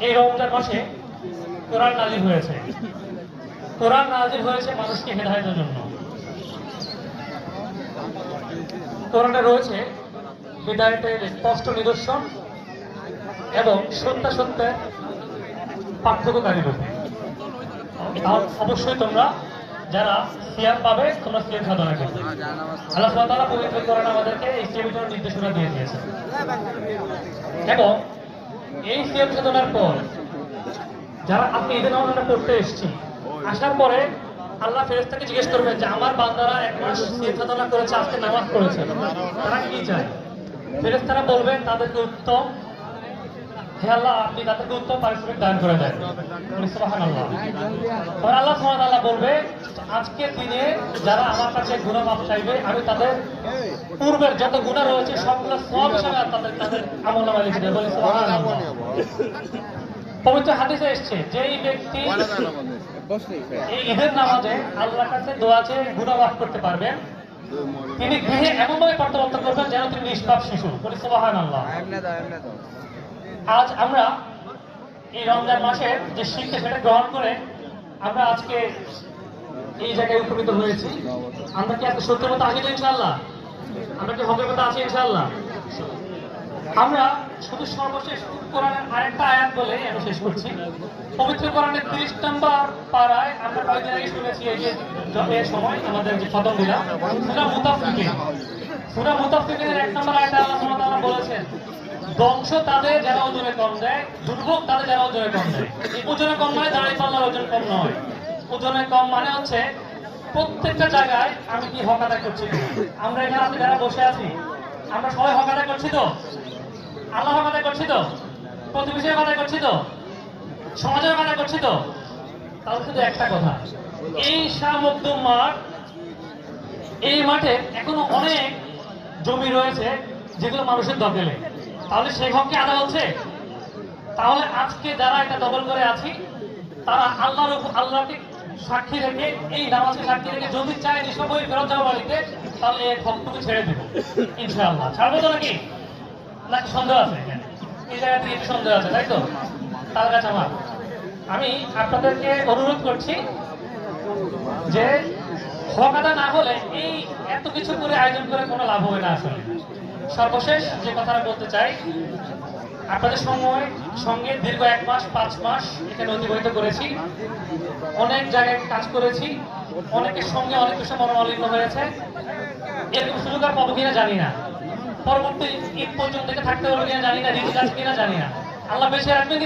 এই রমজান মাসে কোরআন নাযিল হয়েছে। কোরআন নাযিল হয়েছে মানুষকে হেদায়েতের জন্য। কোরআনে রয়েছে হিদায়াতের স্পষ্ট নিদর্শন এবং সত্যাসত্যের পার্থক্যকারী রূপে। অবশ্যই তোমরা যারা সিয়াম পাবে তোমরা সিয়াম সাধনা করবে। আল্লাহ সুবহানাহু ওয়া তাআলা পবিত্র কোরআনে আমাদেরকে এই সিয়ামের জন্য নির্দেশনা দিয়ে দিয়েছেন এবং এই সিয়াম সাধনার পর যারা আপনি ঈদের নামাজটা পড়তে এসেছি, আসার পরে আল্লাহ ফেরেশতাকে জিজ্ঞেস করবেন যে আমার বান্দারা এক মাস সিয়াম সাধনা করেছে, আজকে নামাজ পড়েছে, তারা কি চায়? ফেরেশতারা বলবেন তাদেরকে উত্তম, হে আল্লাহ আপনি তাদেরকে উত্তম পারিশ্রমিক দান করে দেন। সুবহানাল্লাহ। আর আল্লাহ সুবহানাহু ওয়া তাআলা বলবে আজকের দিনে যারা আমার কাছে গুনাহ মাফ চাইবে আমি তাদের পূর্বের যত গুনাহ রয়েছে সবগুলো সওয়াব হিসেবে তাদের আমলনামায় লিখে দেব। সুবহানাল্লাহ। পবিত্র হাদিসে এসেছে যে এই ব্যক্তি এই ঈদের নামাজে আল্লাহর কাছে দোয়া চেয়ে গুনাহ মাফ করতে পারবেন, তিনি গৃহে এমনভাবে প্রত্যাবর্তন করবেন যেন তিনি নিষ্পাপ শিশু। সুবহানাল্লাহ। আজ আমরা এই রমজান মাসের যে শিক্ষা সেটা গ্রহণ করে আমরা আজকে এই জায়গায় উপনীত হয়েছি। আমরা কি আজকে সত্যের মতো আছি ইনশাআল্লাহ? আমরা কি হকের মতো আছি ইনশাআল্লাহ? আমরা শুধু সর্বশেষ কোরআনের আরেকটা আয়াত বলে আমি শেষ করছি। পবিত্র কোরআনের 30 নম্বর পারায় আমরা কয়েকদিন আগে শুনেছি এই যে জবের সময় আমাদের যে খতম দিলাম সূরা মুতাফফিফিন। সূরা মুতাফফিফিনের 1 নম্বর আয়াতে আল্লাহ সুবহানাহু ওয়া তাআলা বলেছেন ধ্বংস তাদের যারা ওজনে কম দেয়, দুর্ভোগ তাদের যারা ওজনে কম দেয়। ওজনে কম মানে দাঁড়িয়ে পাল্লার ওজন কম নয়। ওজনে কম মানে হচ্ছে প্রত্যেকটা জায়গায় আমি কি হক আদায় করছি। আমরা এখানে আপনি যারা বসে আছি আমরা সবাই হক আদায় করছি তো? আল্লাহ হক আদায় করছি তো? প্রতিবেশী হক আদায় করছি তো? সমাজে হক আদায় করছি তো? তাহলে শুধু একটা কথা, এই শাহ মখদুম মাঠ, এই মাঠে এখনো অনেক জমি রয়েছে যেগুলো মানুষের দখলে। তাহলে সেই হক কি আদায় হচ্ছে? তাহলে আজকে যারা এটা দখল করে আছি তারা আল্লাহকে সাক্ষী রেখে এই নামাজকে সাক্ষী রেখে যদি চায় নিঃসবই ফেরত যাওয়া বাড়িতে তাহলে এই হকটুকু ছেড়ে দেবো ইনশাআল্লাহ। ছাড়বো তো নাকি? নাকি সন্দেহ আছে? এই জায়গা থেকে একটু সন্দেহ আছে, তাই তো? তার কাছে আমি আপনাদেরকে অনুরোধ করছি যে হক আদায় না হলে এই এত কিছু করে আয়োজন করে কোনো লাভ হবে না। আসলে সর্বশেষ যে কথাটা বলতে চাই, আপনাদের সঙ্গে দীর্ঘ 1 মাস 5 মাস এখানে অতিবাহিত করেছি, অনেক জায়গায় কাজ করেছি, অনেকের সঙ্গে অনেক কিছু মনোমালিন্য হয়েছে। এরকম সুযোগ আর পাবো কিনা জানি না, পরবর্তী ঈদ পর্যন্ত থাকতে পারবো কিনা জানি না, রিজিক আছে কিনা জানি না, আল্লাহ বেঁচে রাখবে।